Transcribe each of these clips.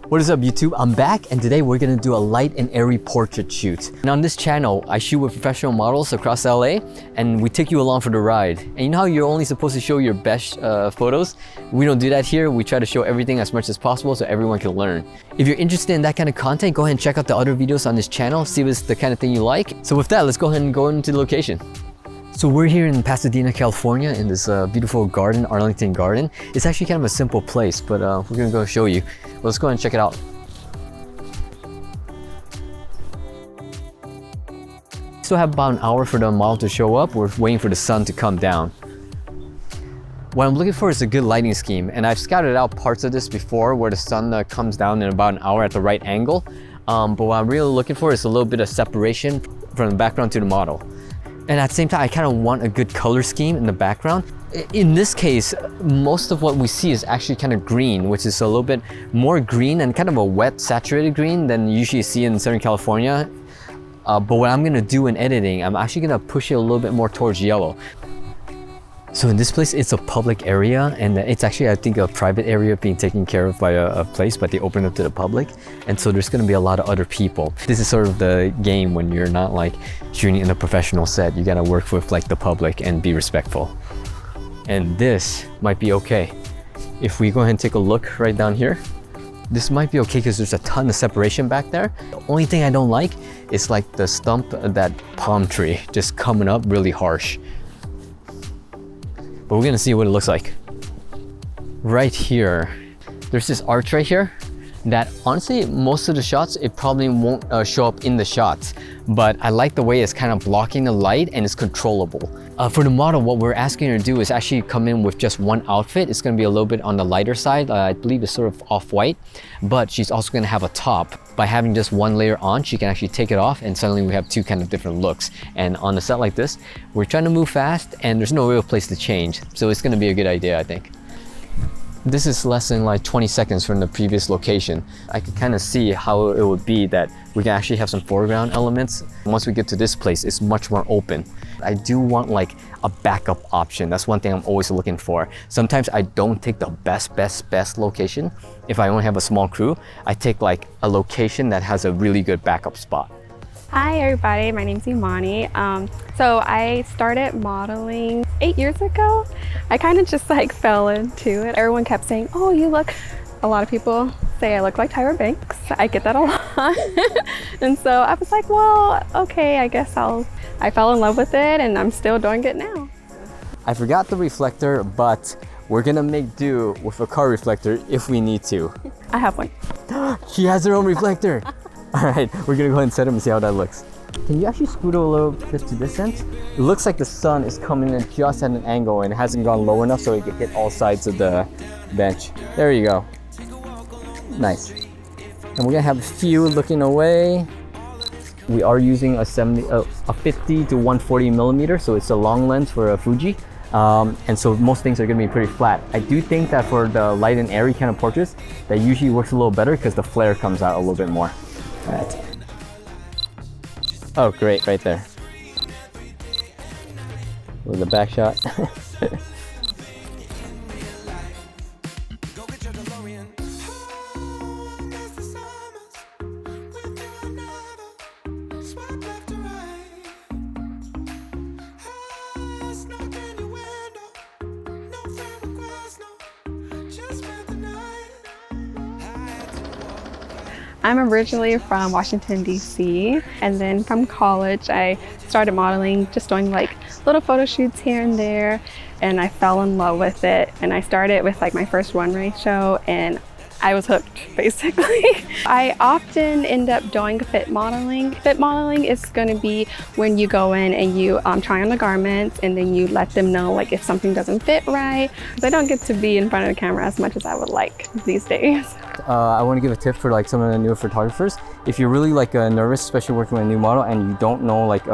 What is up YouTube? I'm back and today we're gonna do a light and airy portrait shoot. And on this channel, I shoot with professional models across LA and we take you along for the ride. And you know how you're only supposed to show your best photos? We don't do that here. We try to show everything as much as possible so everyone can learn. If you're interested in that kind of content, go ahead and check out the other videos on this channel, see if it's the kind of thing you like. So with that, let's go ahead and go into the location. So we're here in Pasadena, California in this beautiful garden, Arlington Garden. It's actually kind of a simple place, but we're gonna go show you. Well, let's go ahead and check it out. Still have about an hour for the model to show up. We're waiting for the sun to come down. What I'm looking for is a good lighting scheme, and I've scouted out parts of this before where the sun comes down in about an hour at the right angle. But what I'm really looking for is a little bit of separation from the background to the model. And at the same time, I kind of want a good color scheme in the background. In this case, most of what we see is actually kind of green, which is a little bit more green and kind of a wet, saturated green than you usually see in Southern California. But what I'm gonna do in editing, I'm actually gonna push it a little bit more towards yellow. So in this place, it's a public area, and it's actually, I think, a private area being taken care of by a place, but they open up to the public. And so there's gonna be a lot of other people. This is sort of the game when you're not like shooting in a professional set. You gotta work with like the public and be respectful. And this might be okay. If we go ahead and take a look right down here, this might be okay because there's a ton of separation back there. The only thing I don't like is like the stump of that palm tree just coming up really harsh. But we're gonna see what it looks like. Right here, there's this arch right here that honestly, most of the shots, it probably won't show up in the shots. But I like the way it's kind of blocking the light and it's controllable. For the model, what we're asking her to do is actually come in with just one outfit. It's gonna be a little bit on the lighter side. I believe it's sort of off-white, but she's also gonna have a top. By having just one layer on, she can actually take it off and suddenly we have two kind of different looks. And on a set like this, we're trying to move fast and there's no real place to change. So it's gonna be a good idea, I think. This is less than like 20 seconds from the previous location. I could kind of see how it would be that we can actually have some foreground elements. Once we get to this place, it's much more open. I do want like a backup option. That's one thing I'm always looking for. Sometimes I don't take the best location. If I only have a small crew, I take like a location that has a really good backup spot. Hi everybody, my name's Imani. So I started modeling 8 years ago. I kind of just like fell into it. Everyone kept saying, oh, you look, a lot of people say I look like Tyra Banks. I get that a lot. And so I was like, well, okay, I guess I fell in love with it and I'm still doing it now. I forgot the reflector, but we're gonna make do with a car reflector if we need to. I have one. She has her own reflector. All right, we're gonna go ahead and set them and see how that looks. Can you actually scoot a little bit to this end? It looks like the sun is coming in just at an angle and it hasn't gone low enough so it can hit all sides of the bench. There you go. Nice. And we're gonna have a few looking away. We are using a 50 to 140 millimeter, so it's a long lens for a Fuji. And so most things are gonna be pretty flat. I do think that for the light and airy kind of portraits, that usually works a little better because the flare comes out a little bit more. All right. Oh, great, right there. With the back shot. I'm originally from Washington, DC, and then from college, I started modeling, just doing like little photo shoots here and there, and I fell in love with it. And I started with like my first runway show, and I was hooked, basically. I often end up doing fit modeling. Fit modeling is gonna be when you go in and you try on the garments and then you let them know like if something doesn't fit right. I don't get to be in front of the camera as much as I would like these days. I want to give a tip for like some of the newer photographers. If you're really like nervous, especially working with a new model, and you don't know like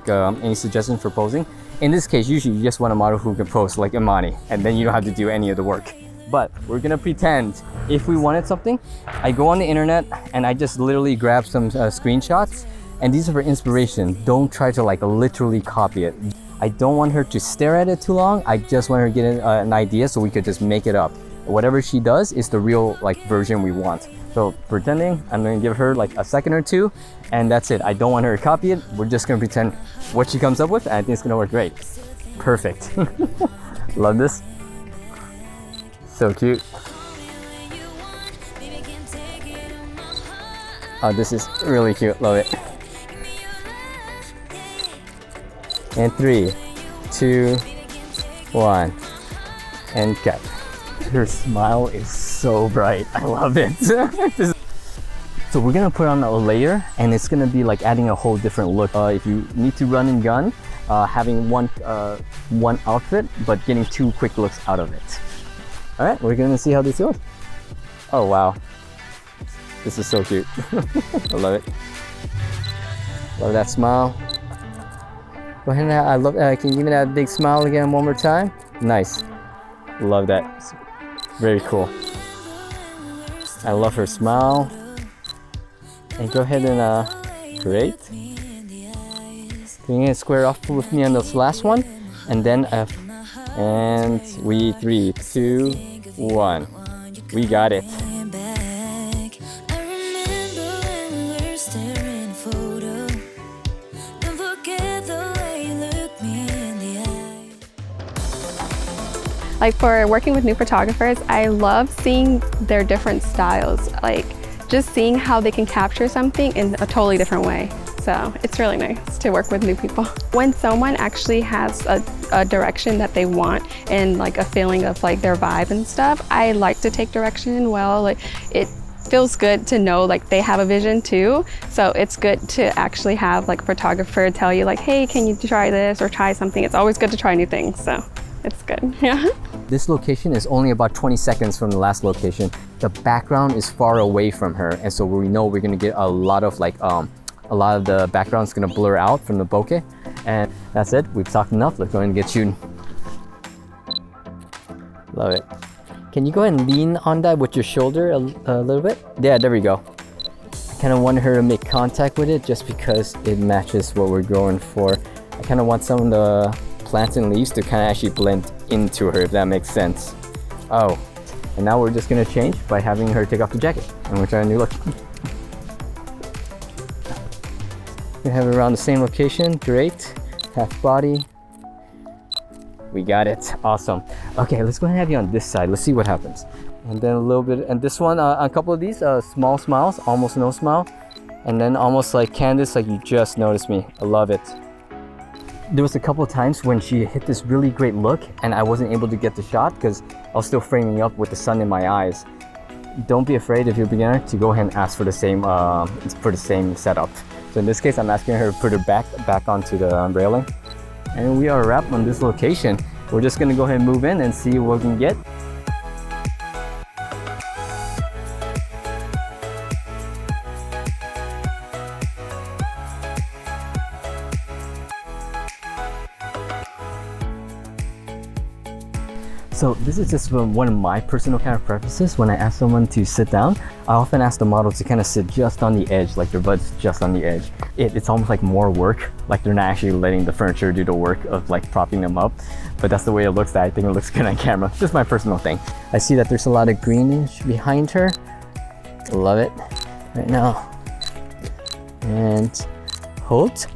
any suggestions for posing, in this case, usually you just want a model who can pose like Imani, and then you don't have to do any of the work. But we're gonna pretend if we wanted something, I go on the internet and I just literally grab some screenshots, and these are for inspiration. Don't try to like literally copy it. I don't want her to stare at it too long. I just want her to get an idea so we could just make it up. whatever she does is the real like version we want. So pretending, I'm gonna give her like a second or two, and that's it. I don't want her to copy it. We're just gonna pretend what she comes up with, and I think it's gonna work great. Perfect. Love this. So cute. Oh, this is really cute. Love it. And 3, 2, 1, and cut. Her smile is so bright. I love it. So we're gonna put on a layer, and it's gonna be like adding a whole different look. If you need to run and gun, having one outfit, but getting 2 quick looks out of it. All right, we're gonna see how this goes. Oh wow, this is so cute. I love it. Love that smile. Go ahead and I love. Can you give me that big smile again one more time? Nice. Love that. Very cool. I love her smile. And go ahead and great. Bring it square off with me on this last one, and then F. And we 3, 2, 1. We got it. Like for working with new photographers, I love seeing their different styles, like just seeing how they can capture something in a totally different way. So it's really nice to work with new people. When someone actually has a direction that they want and like a feeling of like their vibe and stuff, I like to take direction well. Like it feels good to know like they have a vision too. So it's good to actually have like a photographer tell you like, hey, can you try this or try something? It's always good to try new things. So it's good. Yeah. This location is only about 20 seconds from the last location. The background is far away from her, and so we know we're gonna get a lot of like a lot of the background's gonna blur out from the bokeh. And that's it. We've talked enough. Let's go and get shooting. Love it. Can you go ahead and lean on that with your shoulder a little bit? Yeah, there we go. Kind of want her to make contact with it just because it matches what we're going for. I kind of want some of the plants and leaves to kind of actually blend into her, if that makes sense. Oh, and now we're just gonna change by having her take off the jacket, and we're trying a new look. We have it around the same location. Great. Half body. We got it. Awesome. Okay, let's go ahead and have you on this side. Let's see what happens. And then a little bit, and this one, a couple of these, small smiles, almost no smile. And then almost like Candace, like you just noticed me. I love it. There was a couple of times when she hit this really great look and I wasn't able to get the shot because I was still framing up with the sun in my eyes. Don't be afraid if you're a beginner to go ahead and ask for the same setup. So in this case, I'm asking her to put her back onto the railing. And we are wrapped on this location. We're just gonna go ahead and move in and see what we can get. So this is just one of my personal kind of preferences. When I ask someone to sit down, I often ask the model to kind of sit just on the edge, like their butt's just on the edge. It's almost like more work, like they're not actually letting the furniture do the work of like propping them up. But that's the way it looks. That I think it looks good on camera. Just my personal thing. I see that there's a lot of greenish behind her. Love it. Right now. And hold.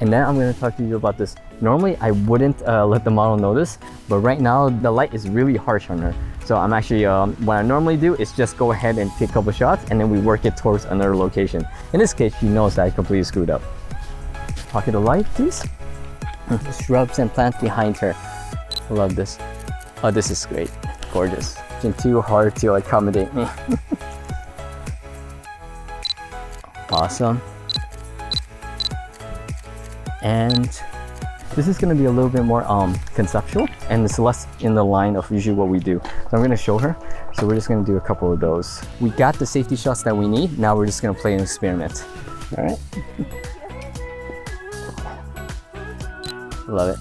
And then I'm going to talk to you about this. Normally, I wouldn't let the model know this, but right now the light is really harsh on her. So I'm actually, what I normally do is just go ahead and take a couple shots and then we work it towards another location. In this case, she knows that I completely screwed up. Pocket of light, please. Shrubs and plants behind her. I love this. Oh, this is great. Gorgeous. It's too hard to accommodate me. Awesome. And this is going to be a little bit more conceptual, and it's less in the line of usually what we do. So I'm going to show her. So we're just going to do a couple of those. We got the safety shots that we need. Now we're just going to play an experiment. All right. Love it.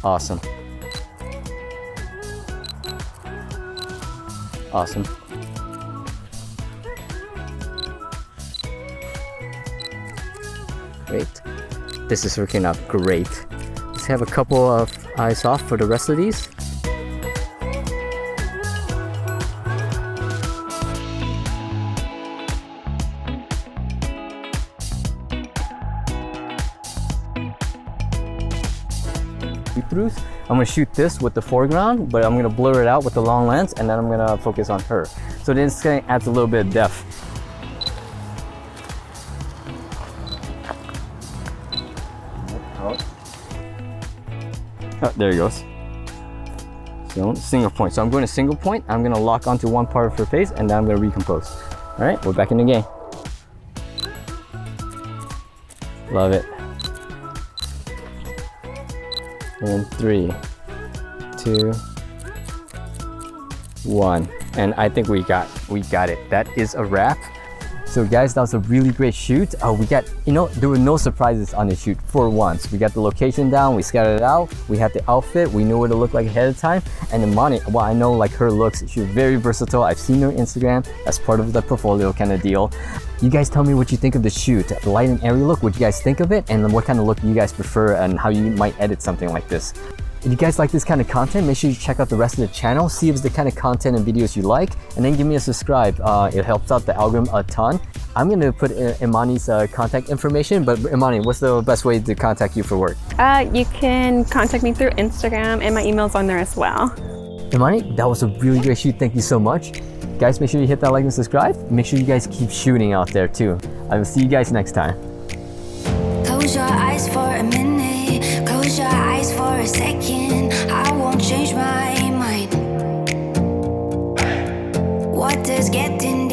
Awesome. Awesome. Great. This is working out great. Let's have a couple of eyes off for the rest of these. Throughs. I'm gonna shoot this with the foreground, but I'm gonna blur it out with the long lens, and then I'm gonna focus on her. So then this kind of adds a little bit of depth. Oh, there he goes. So single point. So I'm going to single point. I'm gonna lock onto one part of her face, and then I'm gonna recompose. All right, we're back in the game. Love it. And 3, 2, 1, and I think we got it. That is a wrap. So guys, that was a really great shoot. We got, there were no surprises on the shoot for once. We got the location down, we scouted it out, we had the outfit, we knew what it looked like ahead of time. And then Monty, well, I know like her looks, she's very versatile. I've seen her Instagram as part of the portfolio kind of deal. You guys tell me what you think of the shoot. The light and airy look, what you guys think of it, and then what kind of look you guys prefer and how you might edit something like this. If you guys like this kind of content, make sure you check out the rest of the channel, see if it's the kind of content and videos you like, and then give me a subscribe. It helps out the algorithm a ton. I'm going to put Imani's contact information, but Imani, what's the best way to contact you for work? You can contact me through Instagram, and my email's on there as well. Imani, that was a really great shoot. Thank you so much. Guys, make sure you hit that like and subscribe. Make sure you guys keep shooting out there too. I will see you guys next time. Close your eyes for a minute, close your eyes for a second. I won't change my mind. What does getting